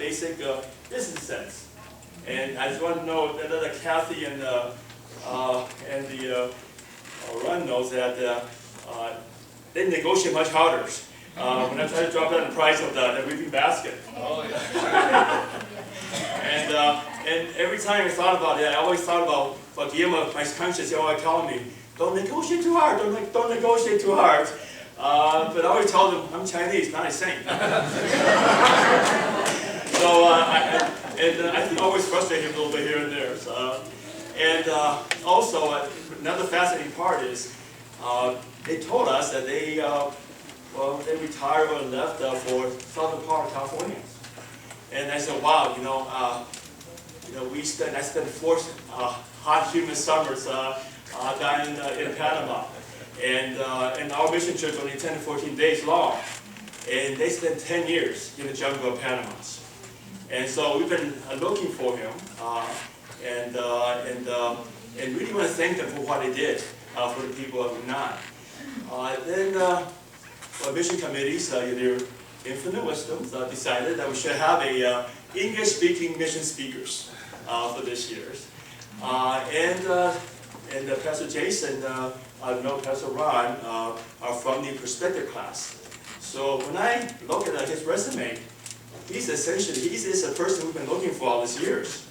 basic business sense. And I just want to know that Kathy and the Ron knows that they negotiate much harder when I try to drop down the price of the weaving basket. Oh, yeah. And every time I thought about it, I always thought about what Guillermo, my conscience, always telling me, don't negotiate too hard, don't negotiate too hard. But I always told them, I'm Chinese, not a saint. So I think I always frustrate him a little bit here and there. So, also, another fascinating part is they told us that they retired or left for southern part of California. And I said, wow, I spent 4 hot, humid summers down in Panama. And our mission trip was only 10 to 14 days long. And they spent 10 years in the jungle of Panama. And so we've been looking for him, and really want to thank them for what they did for the people of Yunnan. Then our mission committees, their infinite wisdom, decided that we should have a English-speaking mission speakers for this year. And Pastor Jason, Pastor Ron are from the perspective class. So when I look at his resume, he is a person we've been looking for all these years.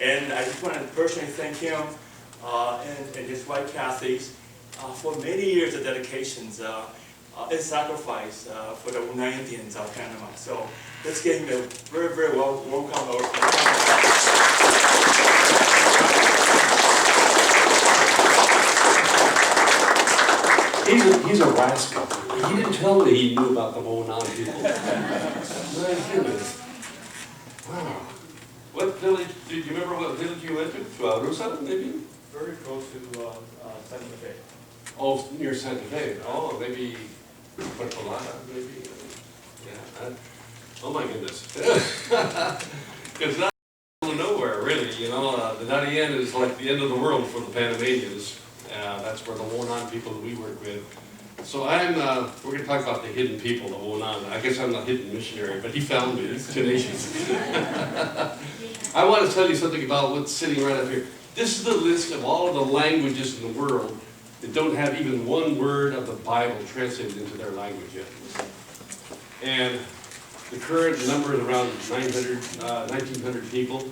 And I just want to personally thank him and his wife Kathy for many years of dedications and sacrifice for the Yunnan Indians of Panama. So let's give him a very, very warm welcome. He's a rascal. He didn't tell me he knew about the Monan people. My goodness. Wow. What village, do you remember what village you went to? Rusa, maybe? Very close to Santa Fe. Oh, near Santa Fe. Oh, maybe Puerto Plata, maybe. Yeah. Oh my goodness. It's not in the middle of nowhere, really. The Darien is like the end of the world for the Panamanians. That's where the Wonan people that we work with. So we're going to talk about the hidden people, the Wonan. I guess I'm not hidden missionary, but he found me. He's tenacious. I want to tell you something about what's sitting right up here. This is the list of all of the languages in the world that don't have even one word of the Bible translated into their language yet. And the current number is around 1,900 people.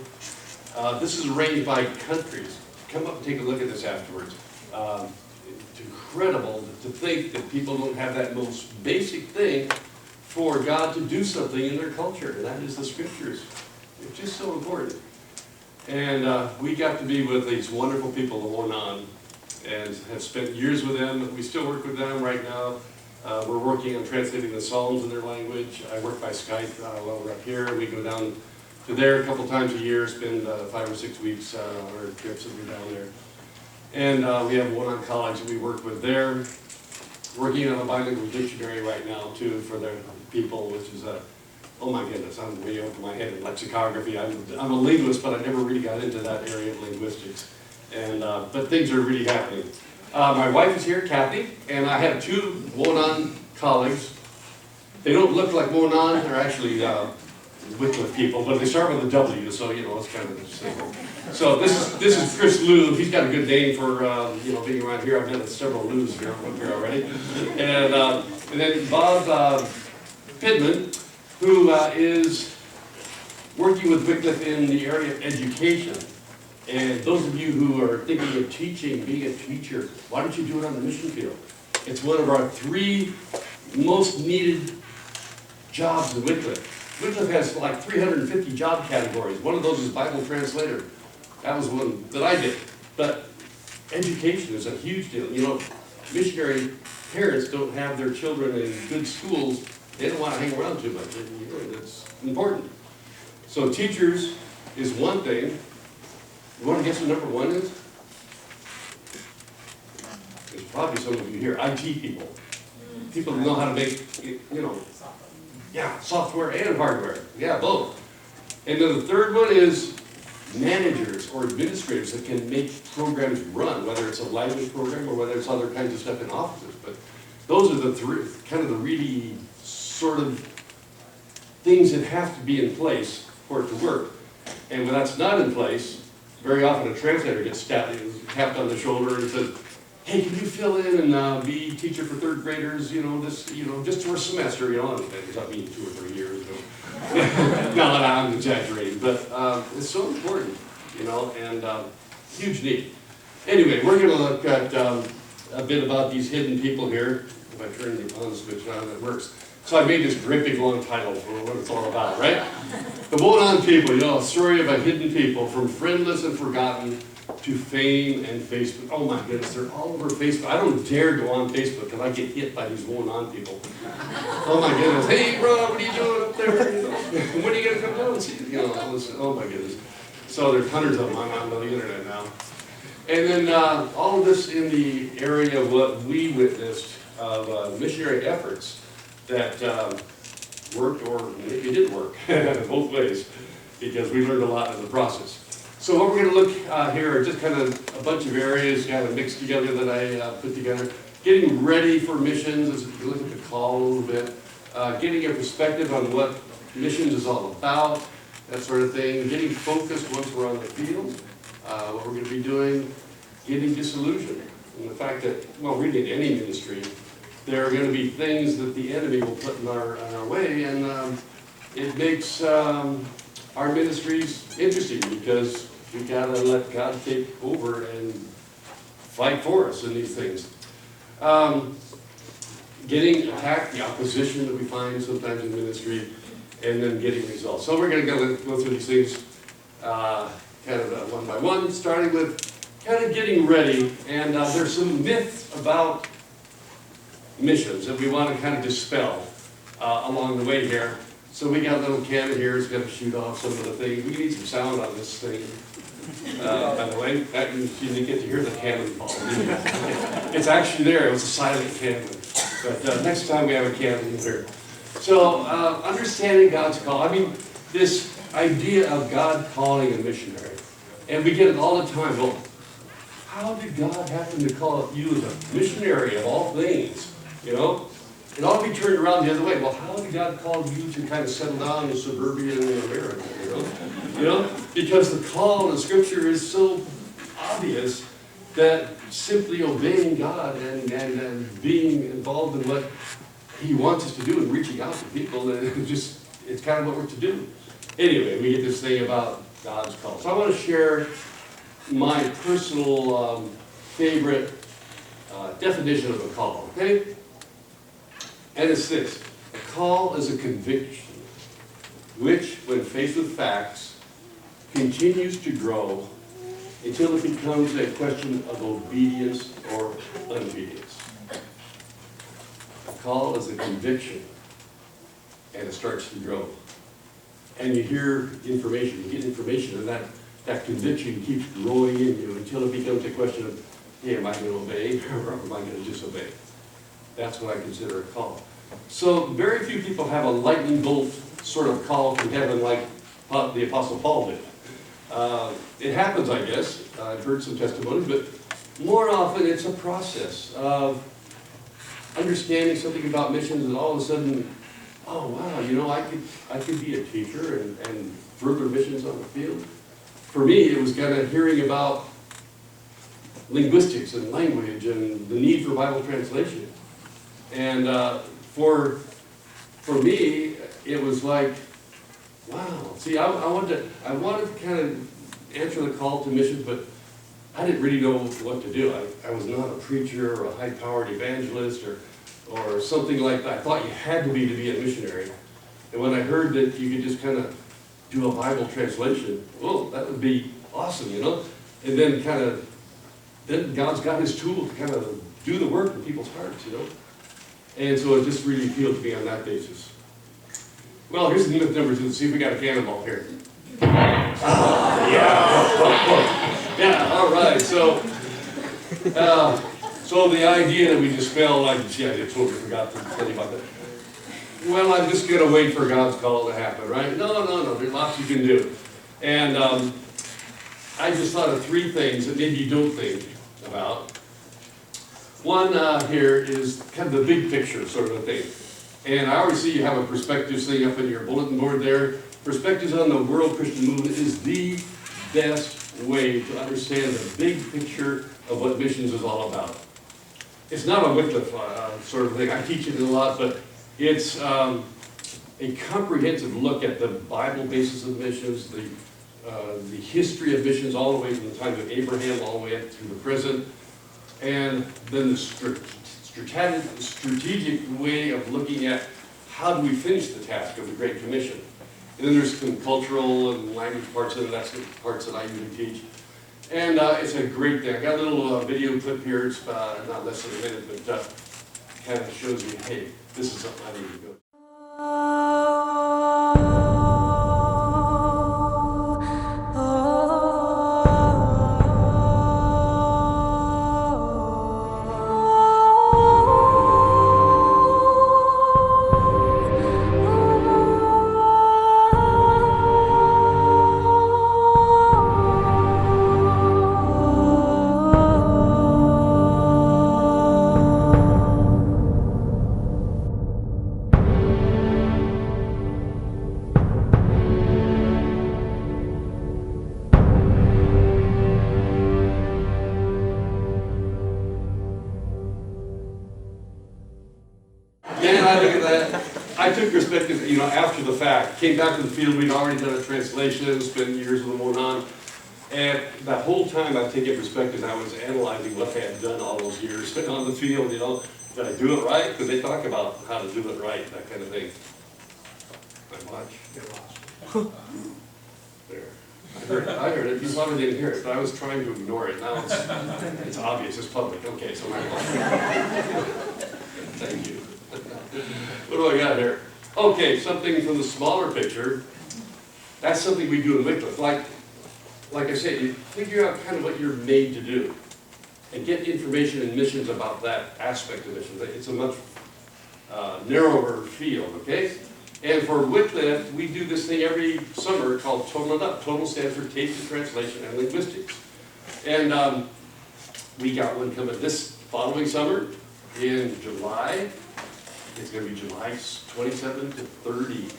This is arranged by countries. Come up and take a look at this afterwards. It's incredible to think that people don't have that most basic thing for God to do something in their culture, and that is the scriptures. It's just so important. And we got to be with these wonderful people, the Wonan, and have spent years with them. We still work with them right now. We're working on translating the Psalms in their language. I work by Skype while we're up here. We go down to there a couple times a year, spend 5 or 6 weeks on our trips that we're down there. And we have one on college that we work with there. Working on a bilingual dictionary right now, too, for their people, which is oh my goodness, I'm way over my head in lexicography. I'm a linguist, but I never really got into that area of linguistics. And but things are really happening. My wife is here, Kathy, and I have 2 Wonan colleagues. They don't look like Wonan, they're actually Wycliffe people, but they start with a W, so it's kind of the same. So this is Chris Lou. He's got a good name for being around here. I've met several Lou's here up here already. And then Bob Pittman, who is working with Wycliffe in the area of education. And those of you who are thinking of teaching, being a teacher, why don't you do it on the mission field? It's one of our 3 most needed jobs in Wycliffe. Wycliffe has like 350 job categories. One of those is Bible translator. That was one that I did. But education is a huge deal. Missionary parents don't have their children in good schools. They don't want to hang around too much. It's important. So teachers is one thing. You want to guess what number 1 is? There's probably some of you here, IT people. People who know how to make, software and hardware. Yeah, both. And then the third one is managers or administrators that can make programs run, whether it's a language program or whether it's other kinds of stuff in offices. But those are the 3, kind of the really sort of things that have to be in place for it to work. And when that's not in place, very often a translator gets tapped on the shoulder and says, hey, can you fill in and be teacher for third graders, just for a semester, and it's not mean 2 or 3 years, No, I'm exaggerating, but it's so important, and huge need. Anyway, we're going to look at a bit about these hidden people here. If I turn the on switch on, it works. So I made this great big long title for what it's all about, right? The Woe-on People, a story about hidden people, from friendless and forgotten to fame and Facebook. Oh my goodness, they're all over Facebook. I don't dare go on Facebook because I get hit by these Woe-on people. Oh my goodness, hey Rob, what are you doing up there? When are you going to come down and see? All this, oh my goodness. So there's hundreds of them on the internet now. And then all of this in the area of what we witnessed of missionary efforts that worked or maybe didn't work, both ways, because we learned a lot in the process. So what we're going to look here are just kind of a bunch of areas kind of mixed together that I put together. Getting ready for missions, as you look at the call a little bit, getting a perspective on what missions is all about, that sort of thing, getting focused once we're on the field, what we're going to be doing, getting disillusioned, and the fact that, well, really in any ministry, there are going to be things that the enemy will put in our way, and it makes our ministries interesting because we got to let God take over and fight for us in these things. Getting attacked, the opposition that we find sometimes in ministry, and then getting results. So we're going to go through these things kind of one by one, starting with kind of getting ready. And there's some myths about missions that we want to kind of dispel along the way here. So we got a little cannon here. It's going to shoot off some of the things. We need some sound on this thing. By the way, you didn't get to hear the cannon fall. It's actually there. It was a silent cannon. But next time we have a cannon here. So understanding God's call. I mean, this idea of God calling a missionary. And we get it all the time. Well, how did God happen to call you as a missionary of all things? It ought to be turned around the other way. Well, how did God call you to kind of settle down in suburbia America? Because the call in Scripture is so obvious that simply obeying God and being involved in what He wants us to do and reaching out to people, it's kind of what we're to do. Anyway, we get this thing about God's call. So I want to share my personal favorite definition of a call, okay? And it's this: a call is a conviction, which, when faced with facts, continues to grow until it becomes a question of obedience or unobedience. A call is a conviction, and it starts to grow. And you hear information, you get information, and that conviction keeps growing in you until it becomes a question of, hey, am I going to obey or am I going to disobey? That's what I consider a call. So very few people have a lightning bolt sort of call from heaven like the Apostle Paul did. It happens, I guess. I've heard some testimonies, but more often it's a process of understanding something about missions, and all of a sudden, oh wow, I could be a teacher and further missions on the field. For me, it was kind of hearing about linguistics and language and the need for Bible translation. And for me, it was like, wow. See, I wanted to kind of answer the call to missions, but I didn't really know what to do. I was not a preacher or a high-powered evangelist or something like that. I thought you had to be a missionary. And when I heard that you could just kind of do a Bible translation, well, that would be awesome, And then God's got His tool to kind of do the work in people's hearts, And so it just really appealed to me on that basis. Well, here's the myth number 2. Let's see if we got a cannonball here. Yeah, all right. So the idea that we dispel, I totally forgot to tell you about that. Well, I'm just going to wait for God's call to happen, right? No. There's lots you can do. And I just thought of 3 things that maybe you don't think about. One here is kind of the big picture sort of a thing. And I always see you have a perspective thing up in your bulletin board there. Perspectives on the World Christian Movement is the best way to understand the big picture of what missions is all about. It's not a Wycliffe sort of thing. I teach it a lot, but it's a comprehensive look at the Bible basis of missions, the history of missions all the way from the time of Abraham all the way up to the present, and then the strategic way of looking at how do we finish the task of the Great Commission. And then there's some cultural and language parts of it. That's the parts that I usually teach. And it's a great thing. I got a little video clip here. It's not less than a minute, but kind of shows you, hey, this is something I need to go. And I look at that. I took perspective, after the fact. Came back to the field. We'd already done a translation, spent years with them going on. And that whole time I've taken perspective, I was analyzing what they had done all those years on the field, Did I do it right? Because they talk about how to do it right, that kind of thing. My watch. There. I heard it. You probably didn't hear it, but I was trying to ignore it. Now it's obvious. It's public. Okay, so thank you. What do I got here? Okay, something from the smaller picture. That's something we do in Wycliffe. Like I said, you figure out kind of what you're made to do and get information and missions about that aspect of missions. It's a much narrower field, okay? And for Wycliffe, we do this thing every summer called Total It Up. Total stands for Taste, Translation, and Linguistics. And we got one coming this following summer in July. It's going to be July 27 to 30.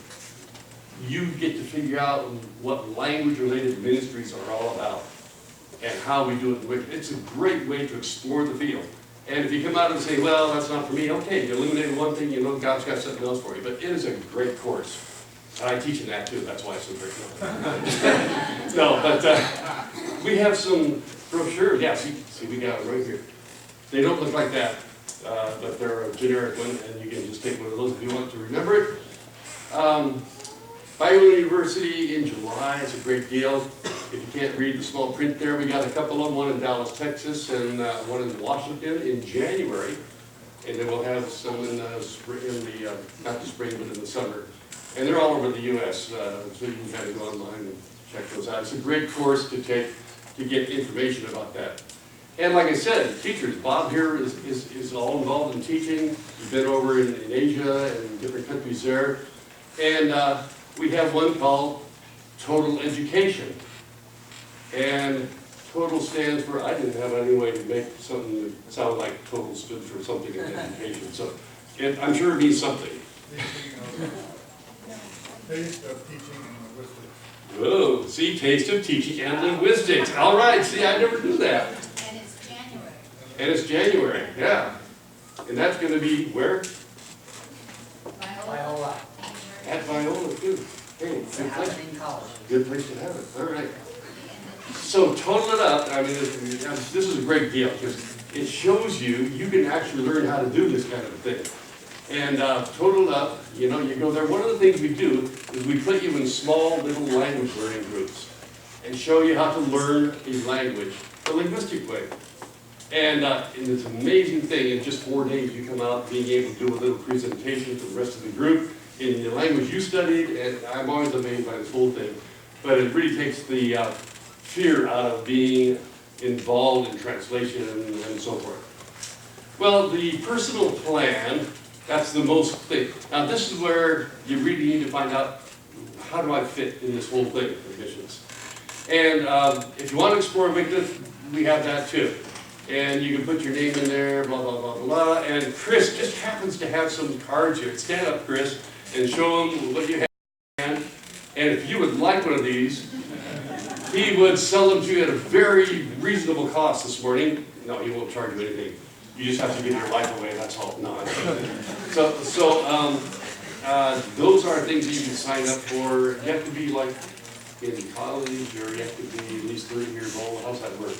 You get to figure out what language-related ministries are all about and how we do it. It's a great way to explore the field. And if you come out and say, well, that's not for me, okay, you eliminated one thing, God's got something else for you. But it is a great course. And I teach in that too, that's why it's so great. No, but we have some brochures. Yeah, see, we got it right here. They don't look like that, but they're a generic one, and you can just take one of those if you want to remember it. Bible University in July, it's a great deal. If you can't read the small print there, we got a couple of them, one in Dallas, Texas, and one in Washington in January. And then we'll have some in the spring, not the spring, but in the summer. And they're all over the U.S., so you can kind of go online and check those out. It's a great course to take to get information about that. And like I said, teachers, Bob here is all involved in teaching. He's been over in Asia and different countries there. And we have one called Total Education. And total stands for, I didn't have any way to make something that sounded like total stood for something in education. So I'm sure it means something. Taste of teaching and linguistics. Oh, see, taste of teaching and linguistics. All right, see, I never knew that. And it's January. And it's January, yeah. And that's going to be where? Viola. At Viola, too. Hey, good place. Good place to have it. All right. So total it up. I mean, this is a great deal because it shows you can actually learn how to do this kind of a thing. And total it up, you go there. One of the things we do is we put you in small little language learning groups and show you how to learn a language the linguistic way. And it's an amazing thing. In just 4 days, you come out being able to do a little presentation to the rest of the group in the language you studied, and I'm always amazed by this whole thing. But it really takes the fear out of being involved in translation and so forth. Well, the personal plan, that's the most thing. Now this is where you really need to find out, how do I fit in this whole thing of missions? And if you want to explore Wycliffe, we have that too. And you can put your name in there, blah, blah, blah, blah. And Chris just happens to have some cards here. Stand up, Chris, and show them what you have. And if you would like one of these, he would sell them to you at a very reasonable cost this morning. No, he won't charge you anything. You just have to give your life away, that's all. No. Those are things that you can sign up for. You have to be like in college, or you have to be at least 30 years old. How's that work?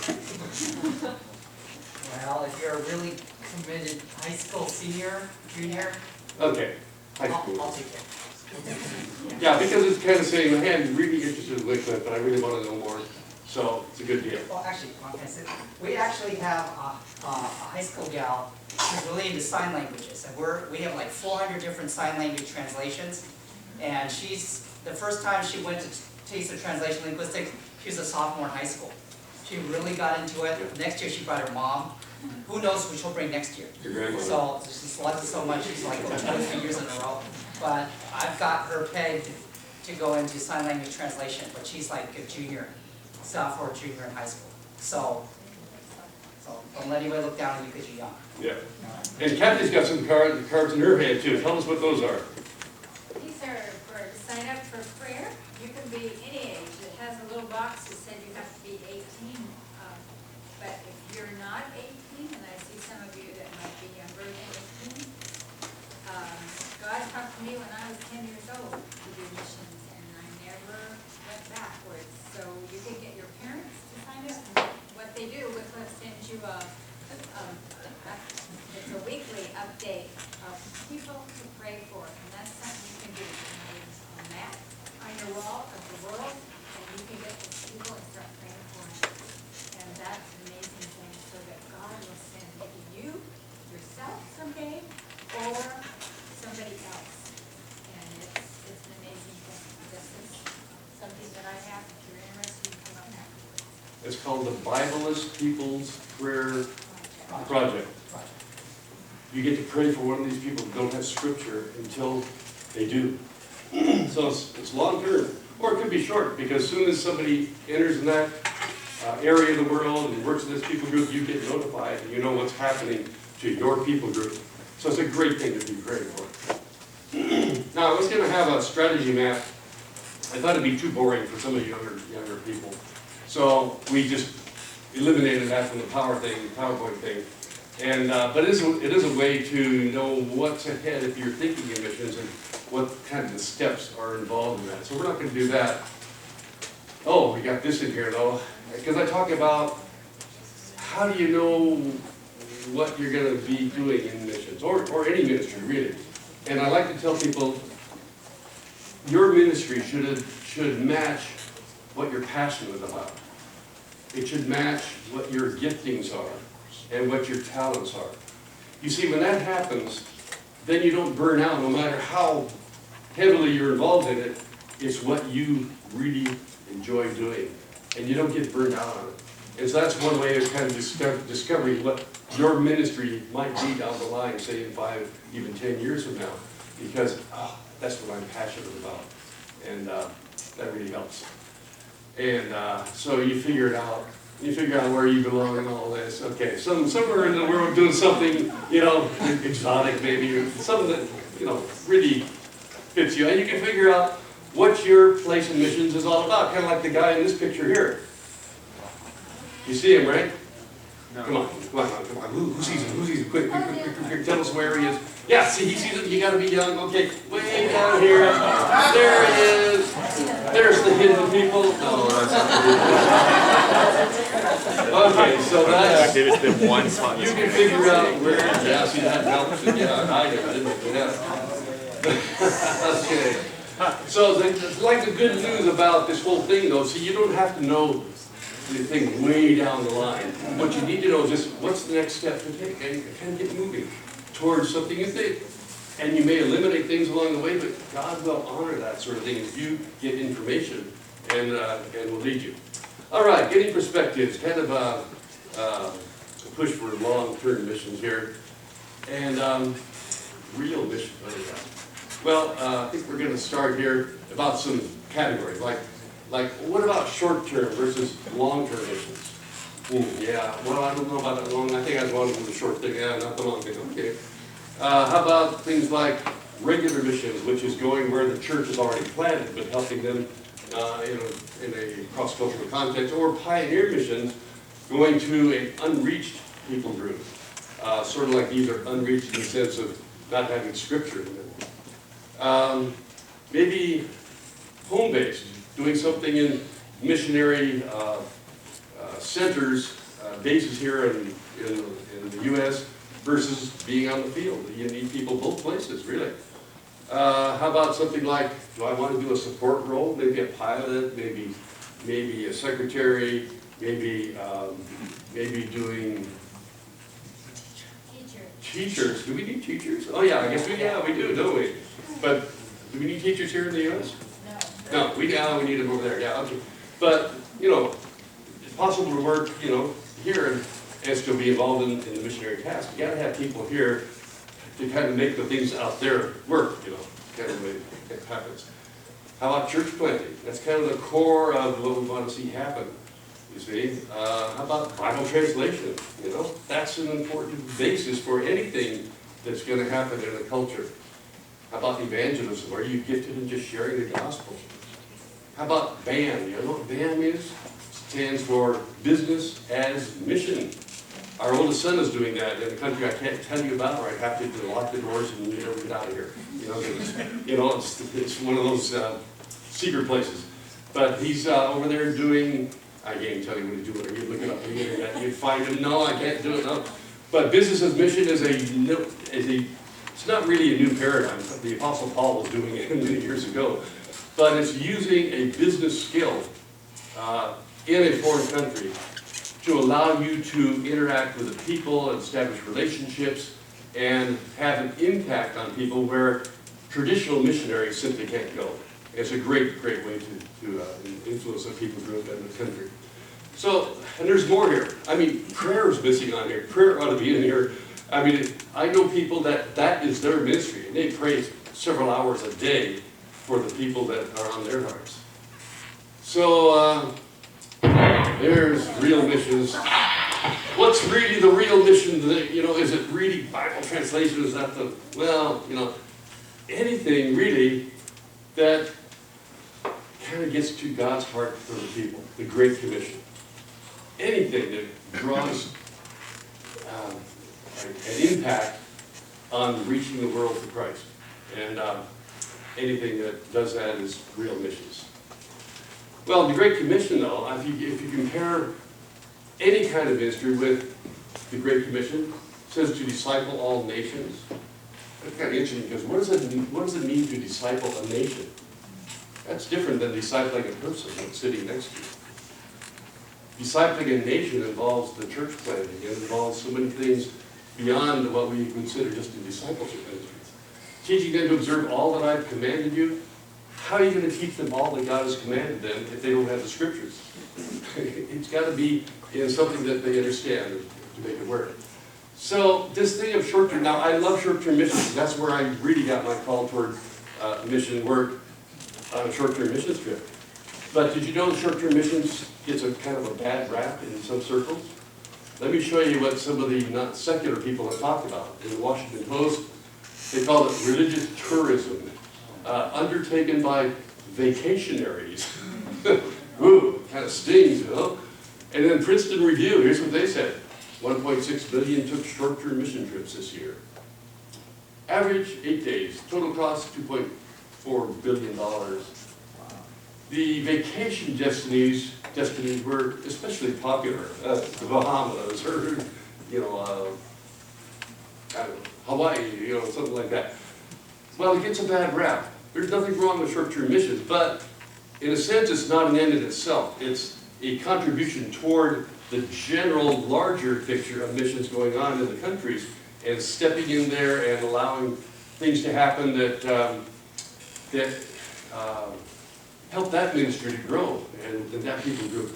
Well, if you're a really committed high school senior, junior, Okay, high school. I'll take it. Yeah, because it's kind of saying, hey, I'm really interested in Wycliffe, but I really want to know more. So it's a good deal. Well, actually, like I said, we actually have a high school gal who's really into sign languages. And we have like 400 different sign language translations. And the first time she went to Taste of Translation Linguistics, she was a sophomore in high school. She really got into it. Next year she brought her mom. Who knows what she'll bring next year? Your grandmother. So she loves it so much, she's like going 2 or 3 years in a row. But I've got her pegged to go into sign language translation, but she's like a sophomore, junior in high school. So don't let anybody look down on you because you're young. Yeah. And Kathy's got some cards in her hand too. Tell us what those are. These are for to sign up for prayer. You can be any age. It has a little box that said you have to be 18. But if you're not 18, and I see some of you that might be younger than 18, God talked to me when I was 10 years old to do missions, and I never went backwards. So you can get your parents to sign up. And what they do, Wycliffe sends you it's a weekly update of people to pray for, and that's something you can do. It's a map on your wall of the world, and you can get those people and start praying for them. And that's an amazing thing, so that God will send maybe you, yourself someday, or somebody else. And it's an amazing thing. This is something that I have, if you're interested, you can come up afterwards. It's called the Bibleist People's Prayer Project. You get to pray for one of these people who don't have scripture until they do. So it's long term, or it could be short, because as soon as somebody enters in that area of the world and works in this people group, you get notified and you know what's happening to your people group. So it's a great thing to be praying for. Now, I was going to have a strategy map. I thought it'd be too boring for some of you younger people. So we just eliminated that from the PowerPoint thing. And, but it is a way to know what's ahead if you're thinking of missions and what kind of the steps are involved in that. So we're not going to do that. Oh, we got this in here though, because I talk about how do you know what you're going to be doing in missions, or any ministry really. And I like to tell people, your ministry should match what you're passionate about. It should match what your giftings are and what your talents are. You see, when that happens, then you don't burn out no matter how heavily you're involved in it. It's what you really enjoy doing, and you don't get burned out on it. And so that's one way of kind of discovering what your ministry might be down the line, say in 5, even 10 years from now, because that's what I'm passionate about, and that really helps. And so you figure it out. You figure out where you belong and all this. Okay, somewhere in the world doing something, exotic maybe, or something that, really fits you. And you can figure out what your place in missions is all about, kind of like the guy in this picture here. You see him, right? No. Come on. Who sees him? Quick, tell us where he is. Yeah, see, he sees him. You gotta be young. Okay, way down here. There he is. There's the hidden people. No, that's not Okay, so that's... It's been one spot. You can figure out where... Yeah, see, that helps. Yeah, I didn't. Yeah. Okay. So it's like the good news about this whole thing, though. See, you don't have to know the thing way down the line. What you need to know is just what's the next step to take, and kind of get moving towards something you think. And you may eliminate things along the way, but God will honor that sort of thing if you get information and will lead you. All right, getting perspectives, kind of a push for long-term missions here, and real missions. Well, I think we're going to start here about some categories, like what about short-term versus long-term missions? Yeah, well, I don't know about that long. I think I was wanting the short thing. Yeah, not the long thing. Okay. How about things like regular missions, which is going where the church is already planted, but helping them in a cross-cultural context, or pioneer missions, going to an unreached people group. Sort of like these are unreached in the sense of not having scripture in them. Maybe home-based, doing something in missionary centers, bases here in the U.S. versus being on the field. You need people both places, really. How about something like, do I want to do a support role? Maybe a pilot, maybe a secretary, maybe doing teachers. Do we need teachers? Oh yeah, I guess we do, don't we? But do we need teachers here in the U.S.? No, we need them over there. Yeah, okay. But it's possible to work here and still be involved in the missionary task. You got to have people here to kind of make the things out there work, kind of the way it happens. How about church planting? That's kind of the core of what we want to see happen, you see. How about Bible translation? That's an important basis for anything that's going to happen in a culture. How about evangelism? Are you gifted in just sharing the gospel? How about BAM? You know what BAM is? It stands for Business as Mission. Our oldest son is doing that in a country I can't tell you about, where I have to lock the doors and get out of here. It's one of those secret places. But he's over there doing, I can't tell you what he's doing, or you look it up on the internet, you find him, no, I can't do it, no. But business as mission is it's not really a new paradigm. The Apostle Paul was doing it many years ago. But it's using a business skill in a foreign country to allow you to interact with the people and establish relationships and have an impact on people where traditional missionaries simply can't go. It's a great, great way to influence a people group and the country. So, and there's more here. I mean, prayer is missing on here. Prayer ought to be in here. I mean, I know people that is their ministry, and they pray several hours a day for the people that are on their hearts. So, there's real missions. What's really the real mission? Is it really Bible translation? Is that anything really that kind of gets to God's heart for the people, the Great Commission. Anything that draws an impact on reaching the world for Christ. And anything that does that is real missions. Well, the Great Commission, though, if you compare any kind of ministry with the Great Commission, it says to disciple all nations. That's kind of interesting, because what does it mean to disciple a nation? That's different than discipling a person that's sitting next to you. Discipling a nation involves the church planting. It involves so many things beyond what we consider just a discipleship ministry. Teaching them to observe all that I've commanded you. How are you going to teach them all that God has commanded them if they don't have the scriptures? It's got to be something that they understand to make it work. So this thing of short-term, now I love short-term missions. That's where I really got my call toward mission work on a short-term missions trip. But did you know short-term missions gets a kind of a bad rap in some circles? Let me show you what some of the not secular people have talked about. In the Washington Post, they call it religious tourism, undertaken by vacationaries. Ooh, kind of stings, And then Princeton Review, here's what they said. 1.6 billion took short-term mission trips this year. Average 8 days, total cost $2.4 billion. The vacation destinies were especially popular. The Bahamas, or I don't know, Hawaii, something like that. Well, it gets a bad rap. There's nothing wrong with short-term missions, but in a sense, it's not an end in itself. It's a contribution toward the general, larger picture of missions going on in the countries, and stepping in there and allowing things to happen that help that ministry to grow and that people group.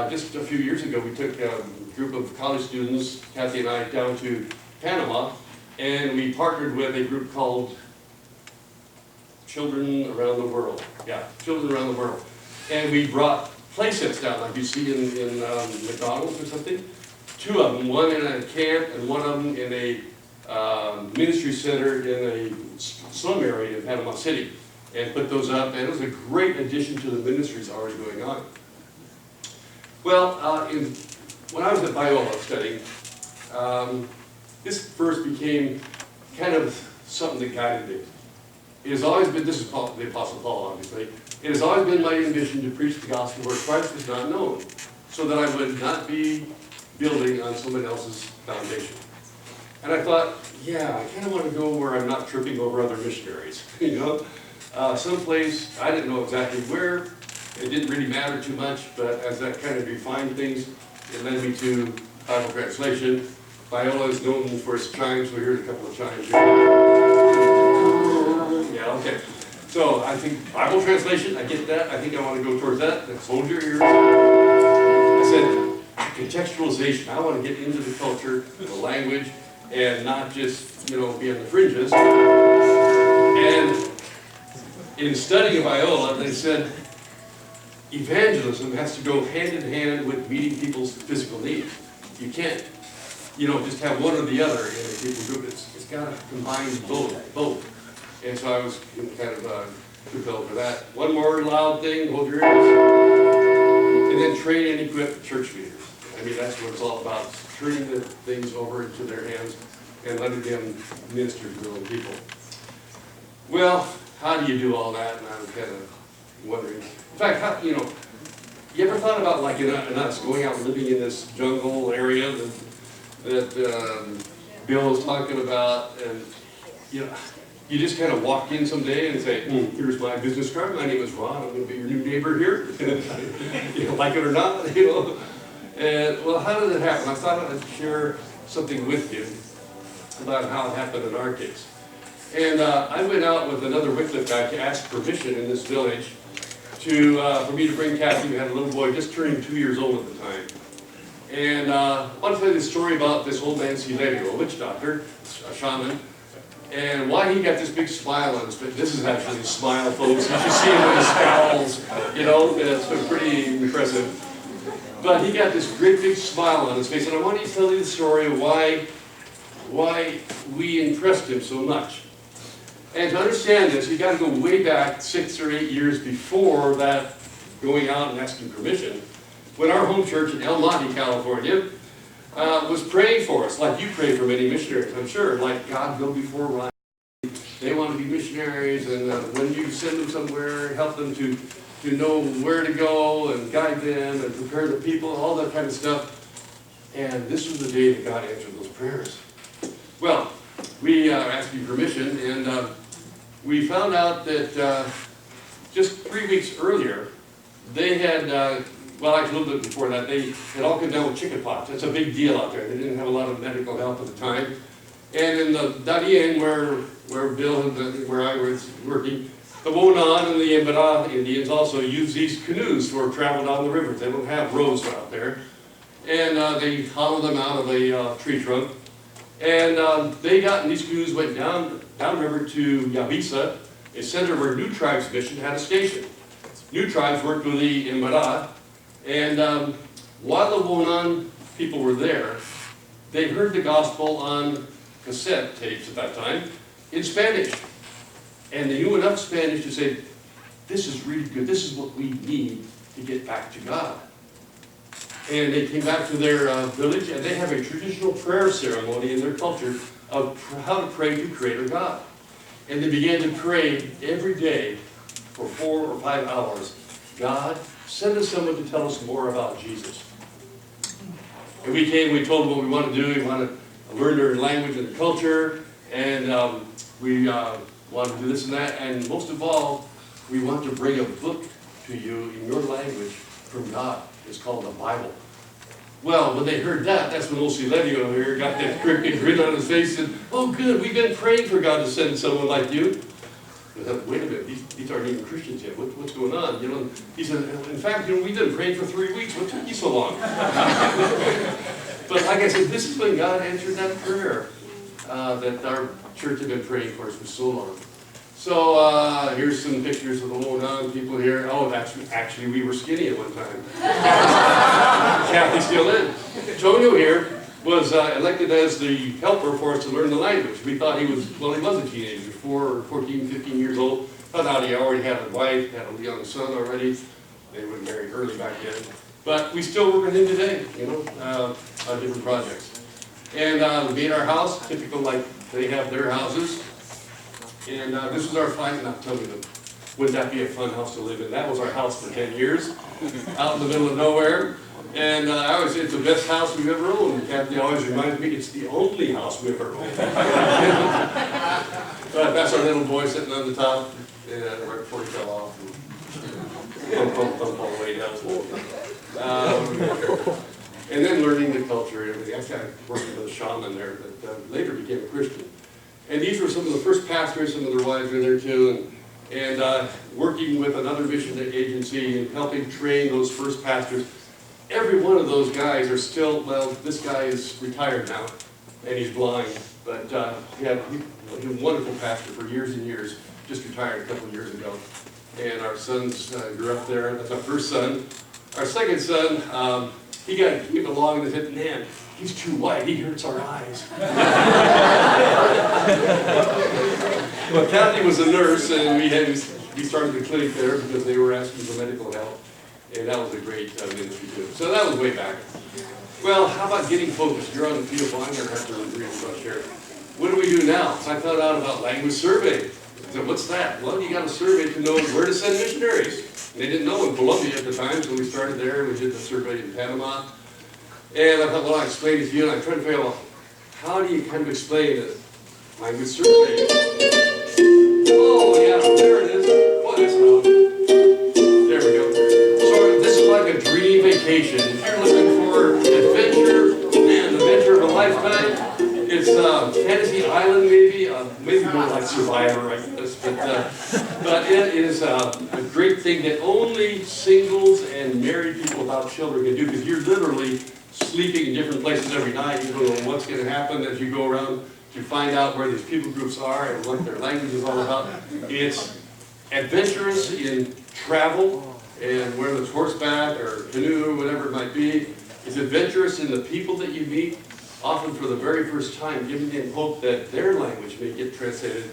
Just a few years ago, we took a group of college students, Kathy and I, down to Panama, and we partnered with a group called Children Around the World. Yeah, Children Around the World. And we brought play sets down, like you see in McDonald's or something. 2 of them, one in a camp and one of them in a ministry center in a slum area in Panama City and put those up, and it was a great addition to the ministries already going on. Well, when I was at Biola studying, this verse became kind of something that guided me. It has always been, this is Paul, the Apostle Paul, obviously, it has always been my ambition to preach the gospel where Christ is not known, so that I would not be building on someone else's foundation. And I thought, yeah, I kind of want to go where I'm not tripping over other missionaries, you know? Someplace, I didn't know exactly where, it didn't really matter too much, but as that kind of refined things, it led me to Bible translation. Biola is known for its chimes, so here's a couple of chimes here. Yeah, okay. So I think Bible translation, I get that. I think I want to go towards that. Let's hold your ears. I said contextualization. I want to get into the culture, the language, and not just, you know, be on the fringes. And in studying Biola, they said evangelism has to go hand in hand with meeting people's physical needs. You can't, you know, just have one or the other in a people group. It's got to combine both. And so I was kind of compelled for that. One more loud thing, hold your ears. And then train and equip church leaders. I mean, that's what it's all about, turning the things over into their hands and letting them minister to their own people. Well, how do you do all that? And I'm kind of wondering. In fact, how, you know, you ever thought about, like in us, going out and living in this jungle area that Bill was talking about, and you know, you just kind of walk in someday and say, here's my business card, my name is Ron, I'm going to be your new neighbor here, you know, like it or not, you know. And well, how did it happen? I thought I'd share something with you about how it happened in our case. And I went out with another Wycliffe guy to ask permission in this village for me to bring Kathy. We had a little boy just turning 2 years old at the time. And I want to tell you this story about this old man, Silerio, a witch doctor, a shaman, and why he got this big smile on his face. This is actually his smile, folks. You should see him with his scowls, you know, it's pretty impressive. But he got this great big smile on his face, and I want to tell you the story of why we impressed him so much. And to understand this, you got to go way back 6 or 8 years before that, going out and asking permission, when our home church in El Monte, California, was praying for us, like you pray for many missionaries, I'm sure, like God go before Ryan. They want to be missionaries, and when you send them somewhere, help them to know where to go and guide them and prepare the people, all that kind of stuff. And this was the day that God answered those prayers. Well, we asked you permission, and we found out that just 3 weeks earlier, they had, well, actually a little bit before that, they had all come down with chickenpox. That's a big deal out there. They didn't have a lot of medical help at the time. And in the Darien, where Bill and where I was working, the Wonan and the Embara Indians also use these canoes for travel down the rivers. They don't have roads out there. And they hollow them out of a tree trunk. And they got in these canoes, went downriver to Yabisa, a center where New Tribes Mission had a station. New Tribes worked with the Embara. And while the Wonan people were there, they heard the gospel on cassette tapes at that time in Spanish. And they knew enough Spanish to say, this is really good, this is what we need to get back to God. And they came back to their village, and they have a traditional prayer ceremony in their culture of how to pray to Creator God. And they began to pray every day for 4 or 5 hours. God, send us someone to tell us more about Jesus. And we came, we told them what we want to do. We want to learn their language and their culture, and we want to do this and that. And most of all, we want to bring a book to you in your language from God. It's called the Bible. Well, when they heard that, that's when old Silenio here got that crooked grin on his face and, oh good, we've been praying for God to send someone like you. I thought, wait a minute, these aren't even Christians yet. What's going on? You know, he said, in fact, you know, we've been praying for 3 weeks. What took you so long? But like I said, this is when God answered that prayer that our church had been praying for us for so long. So here's some pictures of the Wonan people here. Oh, actually we were skinny at one time. Kathy's still in. Tonio here was elected as the helper for us to learn the language. We thought he was a teenager, 14, 15 years old. Found out he already had a wife, had a young son already. They were married early back then. But we still work with him today, on different projects. And we made our house, typical like they have their houses. And this was our final, now tell me, wouldn't that be a fun house to live in? That was our house for 10 years, out in the middle of nowhere. And I always say it's the best house we've ever owned. Kathy always reminds me it's the only house we've ever owned. But that's our little boy sitting on the top, right before he fell off. Bump all the way down. And then learning the culture and everything. I started working with a shaman there that later became a Christian. And these were some of the first pastors, some of their wives were in there too, and working with another mission agency and helping train those first pastors. Every one of those guys are still, well, this guy is retired now, and he's blind, but he was a wonderful pastor for years and years, just retired a couple of years ago. And our sons grew up there. That's our first son. Our second son, he came along and said, man, he's too white, he hurts our eyes. Well, Kathy was a nurse, and we started the clinic there because they were asking for medical help. And that was a great ministry too. So that was way back. Well, how about getting focused? You're on the field, well, I'm going to have to really rush here. What do we do now? So I found out about language survey. So what's that? Well, you got a survey to know where to send missionaries. And they didn't know in Colombia at the time, so we started there. We did the survey in Panama. And I thought, well, I'll explain it to you. And I'm trying to figure out, how do you kind of explain a language survey? Oh, yeah, there it is. What is it? There we go. So this is like a dream vacation. If you're looking for adventure, man, the adventure of a lifetime, it's Fantasy Island maybe more like Survivor, I guess. But it is a great thing that only singles and married people without children can do, because you're literally sleeping in different places every night. You don't know what's going to happen as you go around to find out where these people groups are and what their language is all about. It's adventurous in travel, and whether it's horseback or canoe or whatever it might be. It's adventurous in the people that you meet, often for the very first time, giving them hope that their language may get translated,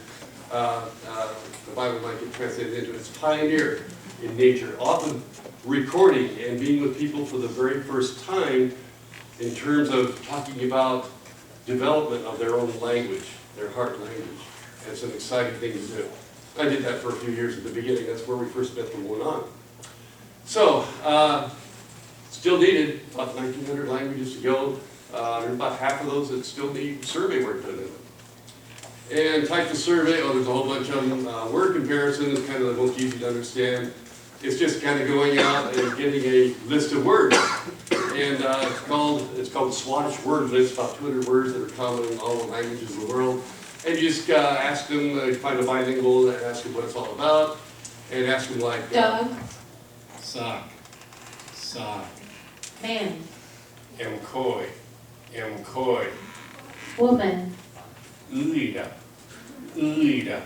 the Bible might get translated into. It's pioneer in nature, often recording and being with people for the very first time in terms of talking about development of their own language, their heart language. And it's an exciting thing to do. I did that for a few years at the beginning. That's where we first met them on. So, still needed about 1,900 languages to go. There's about half of those that still need survey work done in them. And type the survey, there's a whole bunch of them. Word comparison is kind of the most easy to understand. It's just kind of going out and getting a list of words. And it's called the Swedish word list, about 200 words that are common in all the languages of the world. And you just ask them, find a bilingual, and ask them what it's all about. And ask them like... Dog. Sock. Sock. Man. Mkoi. Mkoi. Woman. Uida. Uida.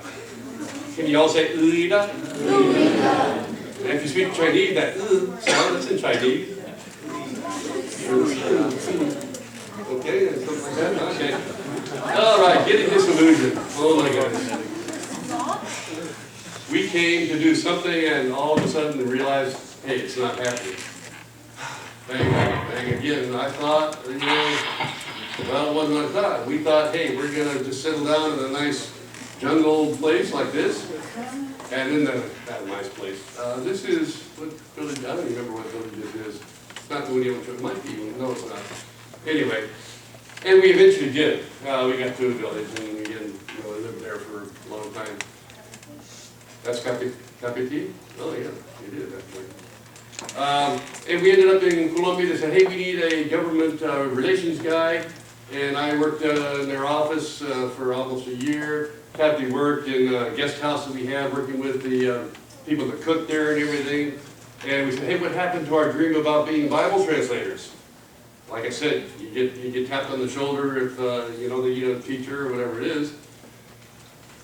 Can you all say "uida"? Uida. And if you speak Chinese, that sound is in Chinese. Okay, and something like that. Okay. All right, getting disillusioned. Oh my goodness. We came to do something, and all of a sudden realized, hey, it's not happening. Bang, bang again. And I thought, well, it wasn't what I thought. We thought, hey, we're going to just settle down in a nice jungle place like this. And in that nice place. This is what village, I don't even remember what village this is. It's not the one you went to, it might be, no it's not. Anyway, and we eventually did. We got to a village and we lived there for a long time. That's Capiti? Oh yeah, you did actually. And we ended up in Colombia. They said, hey, we need a government relations guy. And I worked in their office for almost a year. Kathy worked in a guest house that we had, working with the people that cooked there and everything. And we said, hey, what happened to our dream about being Bible translators? Like I said, you get tapped on the shoulder if you know that you need a teacher or whatever it is.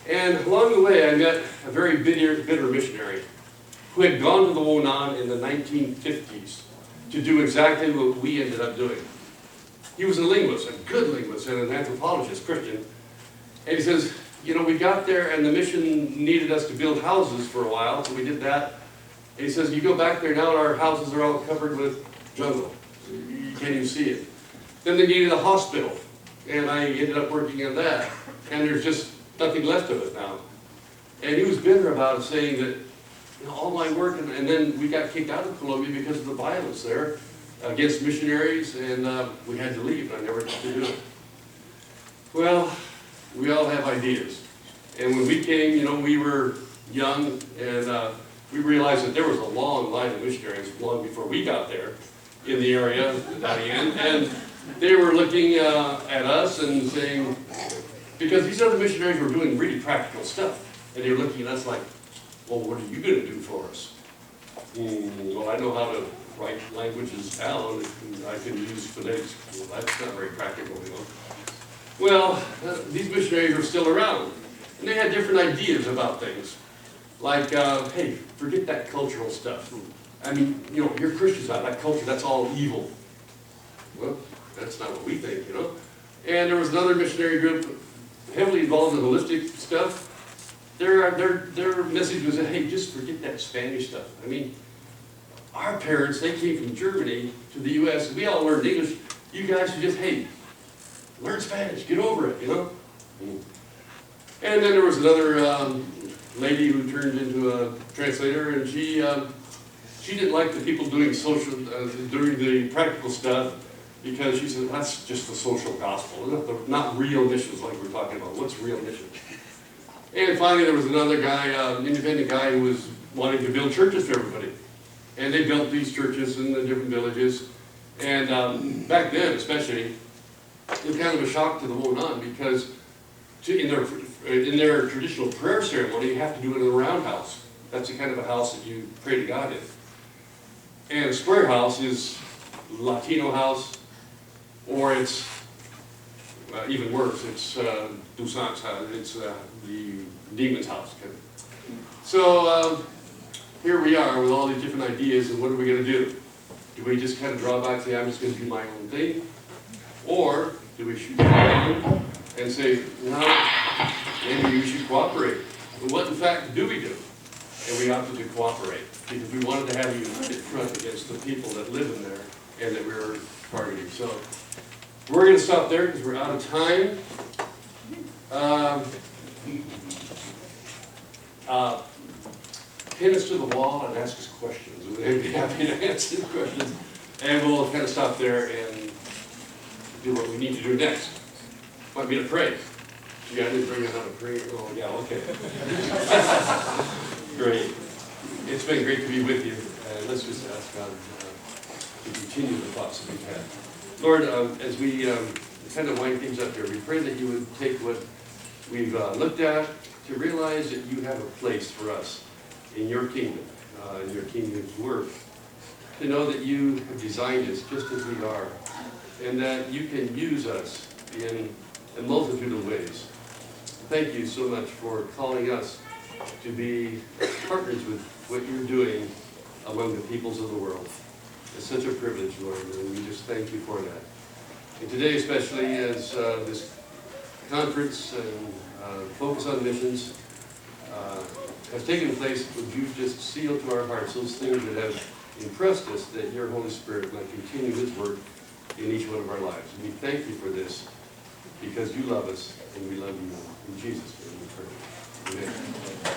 And along the way, I met a very bitter missionary who had gone to the Wonan in the 1950s to do exactly what we ended up doing. he was a linguist, a good linguist, and an anthropologist, Christian. And he says, you know, we got there and the mission needed us to build houses for a while, so we did that. And he says, you go back there now, our houses are all covered with jungle. You can't even see it. Then they needed a hospital, and I ended up working on that. And there's just nothing left of it now. And he was bitter about it, saying that, you know, all my work, and then we got kicked out of Colombia because of the violence there against missionaries, and we had to leave, and I never got to do it. Well, we all have ideas. And when we came, you know, we were young, and we realized that there was a long line of missionaries long before we got there in the area, and they were looking at us and saying, because these other missionaries were doing really practical stuff, and they were looking at us like, well, what are you going to do for us? Well, I know how to write languages down, and I can use phonetics. Well, that's not very practical, you know. Well, these missionaries were still around, and they had different ideas about things. Like, hey, forget that cultural stuff. I mean, you know, you're Christians now, that culture, that's all evil. Well, that's not what we think, you know. And there was another missionary group heavily involved in holistic stuff. Their message was, hey, just forget that Spanish stuff. I mean, our parents, they came from Germany to the U.S., we all learned English. You guys should just, hey, learn Spanish, get over it, you know. And then there was another lady who turned into a translator, and she didn't like the people doing doing the practical stuff, because she said, that's just the social gospel, not real missions like we're talking about. What's real mission? And finally there was another guy, independent guy, who was wanting to build churches for everybody. And they built these churches in the different villages. And back then especially, it was kind of a shock to the whole non, because in their traditional prayer ceremony, you have to do it in a roundhouse. That's the kind of a house that you pray to God in. And a square house is Latino house, or it's even worse, it's Dusan's house, it's the demon's house. So here we are with all these different ideas, and what are we going to do? Do we just kind of draw back and say, I'm just going to do my own thing? Or do we shoot down and say, no, maybe we should cooperate? And what in fact do we do? And we opted to cooperate, because we wanted to have a united front against the people that live in there and that we were targeting. So we're going to stop there because we're out of time. Pin us to the wall and ask us questions. We'd be happy to answer the questions. And we'll kind of stop there and do what we need to do next. Want me to pray? Yeah, I didn't bring it how to pray. Oh, yeah, okay. Great. It's been great to be with you. Let's just ask God to continue the thoughts that we've had. Lord, as we kind of wind things up here, we pray that you would take what we've looked at to realize that you have a place for us in your kingdom's work, to know that you have designed us just as we are, and that you can use us in a multitude of ways. Thank you so much for calling us to be partners with what you're doing among the peoples of the world. It's such a privilege, Lord, and we just thank you for that. And today especially, as this conference and focus on missions has taken place, would you just seal to our hearts those things that have impressed us, that your Holy Spirit might continue his work in each one of our lives. And we thank you for this, because you love us and we love you. In Jesus' name we pray. Amen.